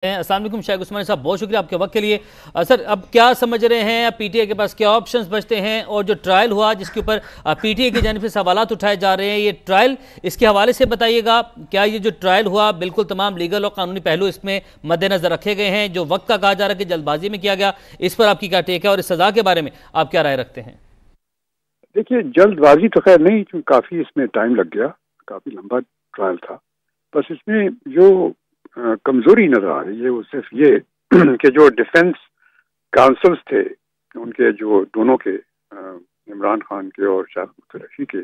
अस्सलाम वालेकुम शाइख उस्मानी साहब, बहुत शुक्रिया आपके वक्त के लिए। सर, अब क्या समझ रहे हैं, पीटीआई के पास क्या ऑप्शंस बचते हैं, और जो ट्रायल हुआ जिसके ऊपर पीटीआई की जानिब से सवालात उठाए जा रहे हैं, ये ट्रायल इसके हवाले से बताइएगा। क्या ये जो ट्रायल हुआ बिल्कुल तमाम लीगल और कानूनी पहलू इसमें मद्देनजर रखे गए हैं? जो वक्त का कहा जा रहा है कि जल्दबाजी में किया गया, इस पर आपकी क्या टेक है, और इस सजा के बारे में आप क्या राय रखते हैं? देखिए, जल्दबाजी तो खैर नहीं, क्योंकि काफ़ी इसमें टाइम लग गया, काफ़ी लंबा ट्रायल था। बस इसमें जो कमजोरी नजर आ रही है वो सिर्फ ये कि जो डिफेंस काउंसिल्स थे उनके, जो दोनों के, इमरान खान के और शाहिद कुरैशी के,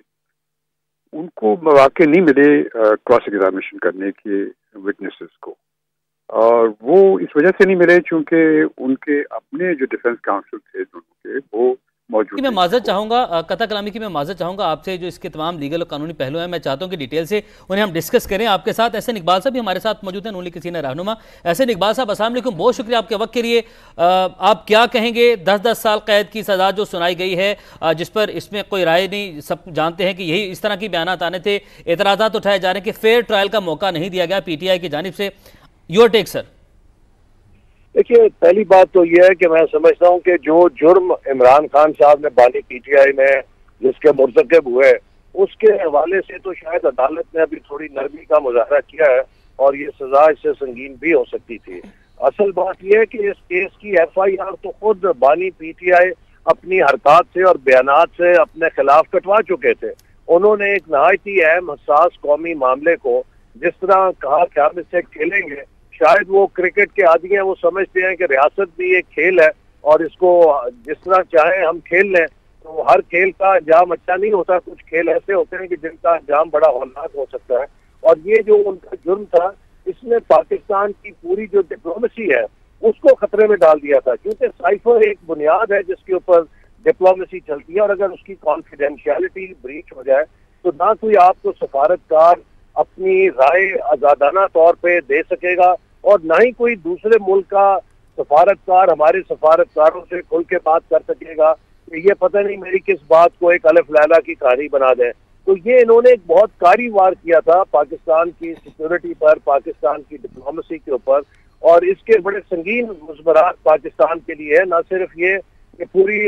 उनको मौके नहीं मिले क्रॉस एग्जामिनेशन करने के विटनेसेस को, और वो इस वजह से नहीं मिले क्योंकि उनके अपने जो डिफेंस काउंसिल थे दोनों के, वो मौजूद। मैं माजरत चाहूँगा, कता कलामी की मैं माजरत चाहूँगा आपसे। जो इसके तमाम लीगल और कानूनी पहलू हैं, मैं चाहता हूँ कि डिटेल से उन्हें हम डिस्कस करें आपके साथ। एहसन इकबाल साहब भी हमारे साथ मौजूद हैं, नून लीग के सीनियर रहनुमा। एहसन इकबाल साहब, अस्सलाम वालेकुम, बहुत शुक्रिया आपके वक्त के लिए। आप क्या कहेंगे 10-10 साल कैद की सज़ा जो सुनाई गई है, जिस पर इसमें कोई राय नहीं, सब जानते हैं कि यही इस तरह की बयानात आने थे, एतराज़ात उठाए जा रहे हैं कि फेयर ट्रायल का मौका नहीं दिया गया पीटीआई की जानिब से। Your take sir. देखिए, पहली बात तो यह है कि मैं समझता हूं कि जो जुर्म इमरान खान साहब ने बानी पीटीआई में जिसके मुर्तकब हुए, उसके हवाले से तो शायद अदालत ने अभी थोड़ी नरमी का मुजाहरा किया है और ये सजा इससे संगीन भी हो सकती थी। असल बात यह है कि इस केस की FIR तो खुद बानी पीटीआई अपनी हरकत से और बयानात से अपने खिलाफ कटवा चुके थे। उन्होंने एक नहायत ही अहम हसास कौमी मामले को जिस तरह कहा कि हम इससे खेलेंगे, शायद वो क्रिकेट के आदी हैं, वो समझते हैं कि रियासत भी एक खेल है और इसको जिस तरह चाहे हम खेल लें। तो हर खेल का अंजाम अच्छा नहीं होता, कुछ खेल ऐसे होते हैं कि जिनका अंजाम बड़ा हौलनाक हो सकता है। और ये जो उनका जुर्म था, इसमें पाकिस्तान की पूरी जो डिप्लोमेसी है उसको खतरे में डाल दिया था, क्योंकि साइफर एक बुनियाद है जिसके ऊपर डिप्लोमेसी चलती है, और अगर उसकी कॉन्फिडेंशियलिटी ब्रीच हो जाए तो ना कोई आपको सफारतकार अपनी राय आजादाना तौर पे दे सकेगा, और ना ही कोई दूसरे मुल्क का सफारतकार हमारे सफारतकारों से खुल के बात कर सकेगा कि ये पता नहीं मेरी किस बात को एक अलिफ लैला की कहानी बना दें। तो ये इन्होंने एक बहुत कारी वार किया था पाकिस्तान की सिक्योरिटी पर, पाकिस्तान की डिप्लोमेसी के ऊपर, और इसके बड़े संगीन मुज़मरात पाकिस्तान के लिए है। न सिर्फ ये कि पूरी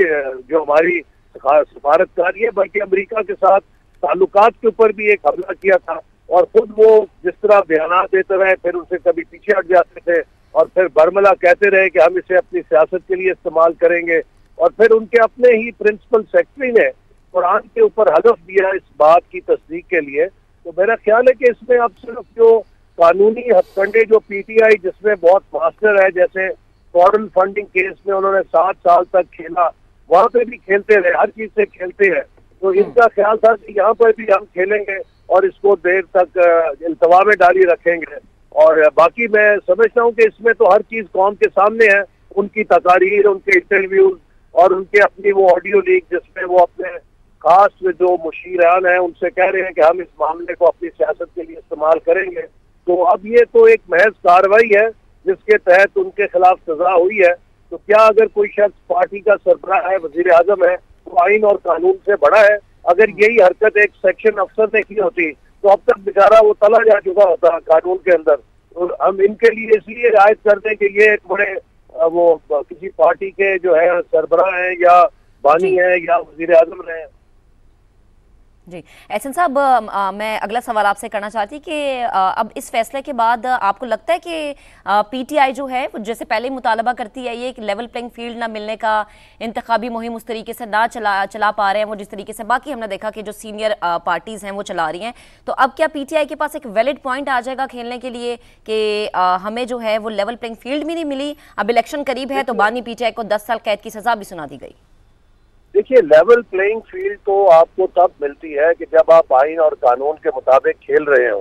जो हमारी सफारतकारी है, बल्कि अमेरिका के साथ ताल्लुकात के ऊपर भी एक हमला किया था, और खुद वो जिस तरह बयान देते रहे, फिर उनसे कभी पीछे हट जाते थे और फिर बरमला कहते रहे कि हम इसे अपनी सियासत के लिए इस्तेमाल करेंगे, और फिर उनके अपने ही प्रिंसिपल सेक्रेटरी ने कुरान के ऊपर हलफ दिया इस बात की तस्दीक के लिए। तो मेरा ख्याल है कि इसमें अब सिर्फ जो कानूनी हथकंडे जो पीटीआई जिसमें बहुत मास्टर है, जैसे फॉरेन फंडिंग केस में उन्होंने 7 साल तक खेला, वहां पे भी खेलते रहे, हर चीज से खेलते हैं। तो इनका ख्याल था कि यहाँ पर भी हम खेलेंगे और इसको देर तक इल्तवा में डाली रखेंगे। और बाकी मैं समझता हूँ कि इसमें तो हर चीज कौम के सामने है, उनकी तकारीर, उनके इंटरव्यूज और उनके अपनी वो ऑडियो लीक जिसमें वो अपने खास जो मुशीरान हैं उनसे कह रहे हैं कि हम इस मामले को अपनी सियासत के लिए इस्तेमाल करेंगे। तो अब ये तो एक महज कार्रवाई है जिसके तहत उनके खिलाफ सजा हुई है। तो क्या अगर कोई शख्स पार्टी का सरबराह है, वजीर आजम है, तो आइन और कानून से बड़ा है? अगर यही हरकत एक सेक्शन अफसर ने की होती तो अब तक बेचारा वो तला जा चुका होता कानून के अंदर। तो हम इनके लिए इसलिए रियायत करते हैं कि ये एक बड़े वो किसी पार्टी के जो है सरबराह हैं या बानी है या वजीर आजम रहे हैं। जी एहसन साहब, मैं अगला सवाल आपसे करना चाहती कि अब इस फैसले के बाद आपको लगता है कि पीटीआई जो है जैसे पहले मुतालबा करती है ये एक लेवल प्लेइंग फील्ड ना मिलने का, इंतखाबी मुहिम उस तरीके से ना चला पा रहे हैं वो जिस तरीके से बाकी हमने देखा कि जो सीनियर पार्टीज हैं वो चला रही हैं, तो अब क्या पीटीआई के पास एक वैलिड पॉइंट आ जाएगा खेलने के लिए कि हमें जो है वो लेवल प्लेइंग फील्ड भी नहीं मिली, अब इलेक्शन करीब है तो बानी पीटीआई को 10 साल कैद की सजा भी सुना दी गई? देखिए, लेवल प्लेइंग फील्ड तो आपको तब मिलती है कि जब आप आइन और कानून के मुताबिक खेल रहे हो।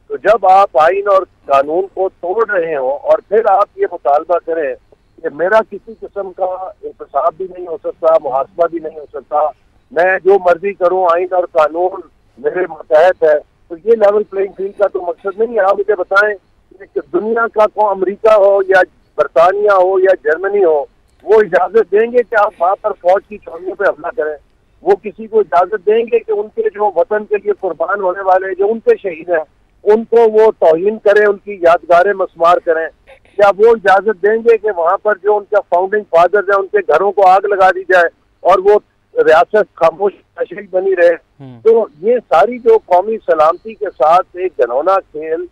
तो जब आप आइन और कानून को तोड़ रहे हो और फिर आप ये मुतालबा करें कि मेरा किसी किस्म का इंतसाब भी नहीं हो सकता, मुहासबा भी नहीं हो सकता, मैं जो मर्जी करूं, आइन और कानून मेरे मतहत है, तो ये लेवल प्लेइंग फील्ड का तो मकसद नहीं है। आप मुझे बताएं कि दुनिया का को अमेरिका हो या बरतानिया हो या जर्मनी हो, वो इजाजत देंगे कि आप वहां पर फौज की छावनियों पे हमला करें? वो किसी को इजाजत देंगे कि उनके जो वतन के लिए कुर्बान होने वाले जो उनके शहीद हैं उनको वो तौहीन करें, उनकी यादगारें मस्मार करें? کیا وہ اجازت دیں گے کہ وہاں پر جو ان کا فاؤنڈنگ فادر ہے ان کے گھروں کو آگ لگا دی جائے اور وہ ریاست خاموش نشی بنی رہے؟ تو یہ ساری جو قومی سلامتی کے ساتھ ایک گھنونا کھیل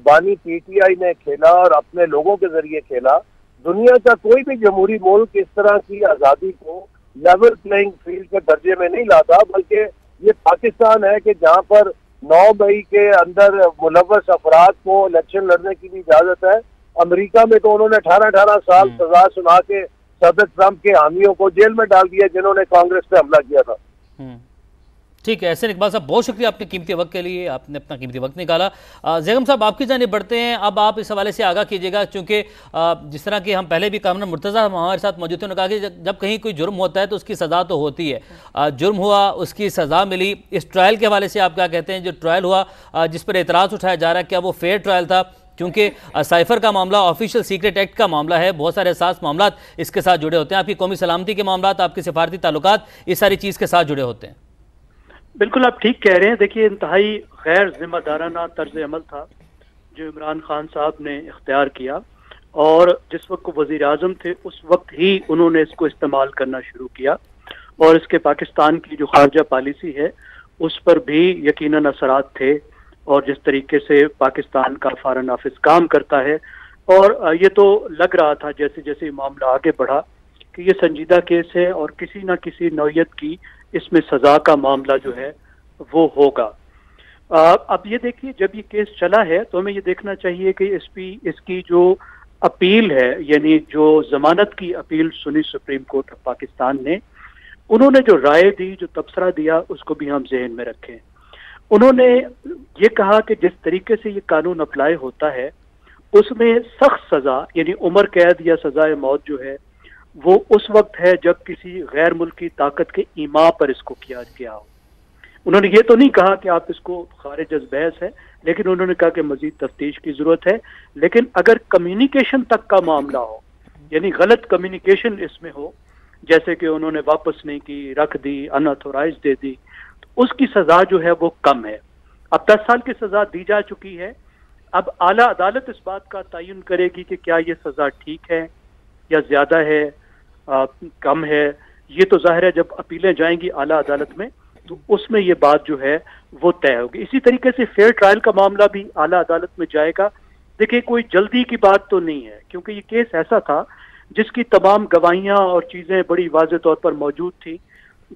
بانی پی ٹی آئی نے کھیلا اور اپنے لوگوں کے ذریعے کھیلا، دنیا کا کوئی بھی جمہوری ملک اس طرح کی آزادی کو لیول پلینگ فیلڈ کے درجے میں نہیں لاتا، بلکہ یہ پاکستان ہے کہ جہاں پر 9 مئی کے اندر ملوث افراد کو الیکشن لڑنے کی بھی اجازت ہے۔ امریکہ میں تو انہوں نے 18 سال سزا سنا کے صدر ٹرمپ کے حامیوں کو جیل میں ڈال دیا جنہوں نے کانگریس پہ حملہ کیا تھا۔ ٹھیک ہے احسن اقبال صاحب، بہت شکریہ آپ کے قیمتی وقت کے لیے، آپ نے اپنا قیمتی وقت نکالا۔ زیغم صاحب آپ کی جانب بڑھتے ہیں، اب آپ اس حوالے سے آگاہ کیجیے گا، چونکہ جس طرح کہ ہم پہلے بھی کامران مرتضی ہمارے ساتھ موجود تھے، انہوں نے کہا کہ جب کہیں کوئی جرم ہوتا ہے تو اس کی سزا تو ہوتی ہے، جرم ہوا اس کی سزا ملی۔ اس ٹرائل کے حوالے سے آپ کیا کہتے ہیں؟ جو ٹرائل ہوا جس پر اعتراض اٹھایا جا رہا ہے، کیا وہ فیئر ٹرائل تھا؟ کیونکہ سائفر کا معاملہ آفیشل سیکرٹ ایکٹ کا معاملہ ہے، بہت سارے حساس معاملات اس کے ساتھ جڑے ہوتے ہیں، آپ کی قومی سلامتی کے معاملات، آپ کے سفارتی تعلقات، اس ساری چیز کے ساتھ جڑے ہوتے ہیں۔ بالکل آپ ٹھیک کہہ رہے ہیں۔ دیکھیے انتہائی غیر ذمہ دارانہ طرز عمل تھا جو عمران خان صاحب نے اختیار کیا، اور جس وقت وزیر اعظم تھے اس وقت ہی انہوں نے اس کو استعمال کرنا شروع کیا، اور اس کے پاکستان کی جو خارجہ پالیسی ہے اس پر بھی یقیناً اثرات تھے، اور جس طریقے سے پاکستان کا فارن آفس کام کرتا ہے، اور یہ تو لگ رہا تھا جیسے جیسے معاملہ آگے بڑھا کہ یہ سنجیدہ کیس ہے اور کسی نہ کسی نوعیت کی اس میں سزا کا معاملہ جو ہے وہ ہوگا۔ اب یہ دیکھیے جب یہ کیس چلا ہے تو ہمیں یہ دیکھنا چاہیے کہ اس کی جو اپیل ہے، یعنی جو ضمانت کی اپیل سنی سپریم کورٹ آف پاکستان نے، انہوں نے جو رائے دی، جو تبصرہ دیا، اس کو بھی ہم ذہن میں رکھیں۔ انہوں نے یہ کہا کہ جس طریقے سے یہ قانون اپلائی ہوتا ہے اس میں سخت سزا یعنی عمر قید یا سزائے موت جو ہے وہ اس وقت ہے جب کسی غیر ملکی طاقت کے ایما پر اس کو کیا گیا ہو۔ انہوں نے یہ تو نہیں کہا کہ آپ اس کو خارج از بحث ہے، لیکن انہوں نے کہا کہ مزید تفتیش کی ضرورت ہے، لیکن اگر کمیونیکیشن تک کا معاملہ ہو، یعنی غلط کمیونیکیشن اس میں ہو، جیسے کہ انہوں نے واپس نہیں کی، رکھ دی، اناتھورائز دے دی، تو اس کی سزا جو ہے وہ کم ہے۔ اب 10 سال کی سزا دی جا چکی ہے، اب اعلیٰ عدالت اس بات کا تعین کرے گی کہ کیا یہ سزا ٹھیک ہے یا زیادہ ہے، کم ہے۔ یہ تو ظاہر ہے جب اپیلیں جائیں گی اعلیٰ عدالت میں تو اس میں یہ بات جو ہے وہ طے ہوگی۔ اسی طریقے سے فیئر ٹرائل کا معاملہ بھی اعلیٰ عدالت میں جائے گا۔ دیکھیں کوئی جلدی کی بات تو نہیں ہے، کیونکہ یہ کیس ایسا تھا جس کی تمام گواہیاں اور چیزیں بڑی واضح طور پر موجود تھیں،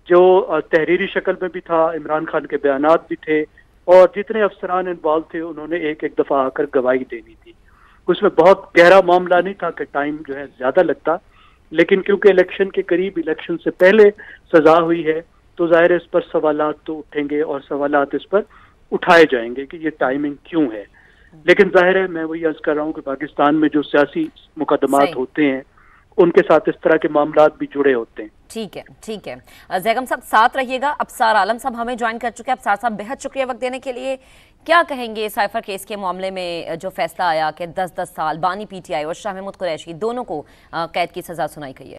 جو تحریری شکل میں بھی تھا، عمران خان کے بیانات بھی تھے، اور جتنے افسران انوالو تھے انہوں نے ایک ایک دفعہ آ کر گواہی دینی تھی۔ اس میں بہت گہرا معاملہ نہیں تھا کہ ٹائم جو ہے زیادہ لگتا، لیکن کیونکہ الیکشن کے قریب، الیکشن سے پہلے سزا ہوئی ہے تو ظاہر اس پر سوالات تو اٹھیں گے، اور سوالات اس پر اٹھائے جائیں گے کہ یہ ٹائمنگ کیوں ہے۔ لیکن ظاہر ہے میں وہی عرض کر رہا ہوں کہ پاکستان میں جو سیاسی مقدمات ہوتے ہیں ان کے ساتھ اس طرح کے معاملات بھی جڑے ہوتے ہیں۔ ٹھیک ہے ٹھیک ہے زیغم صاحب ساتھ رہیے گا۔ ابصار عالم صاحب ہمیں جوائن کر چکے ہیں۔ ابصار صاحب بہت شکریہ وقت دینے کے لیے۔ کیا کہیں گے سائفر کیس کے معاملے میں جو فیصلہ آیا کہ 10 سال بانی پی ٹی آئی اور شاہ محمود قریشی دونوں کو قید کی سزا سنائی گئی ہے؟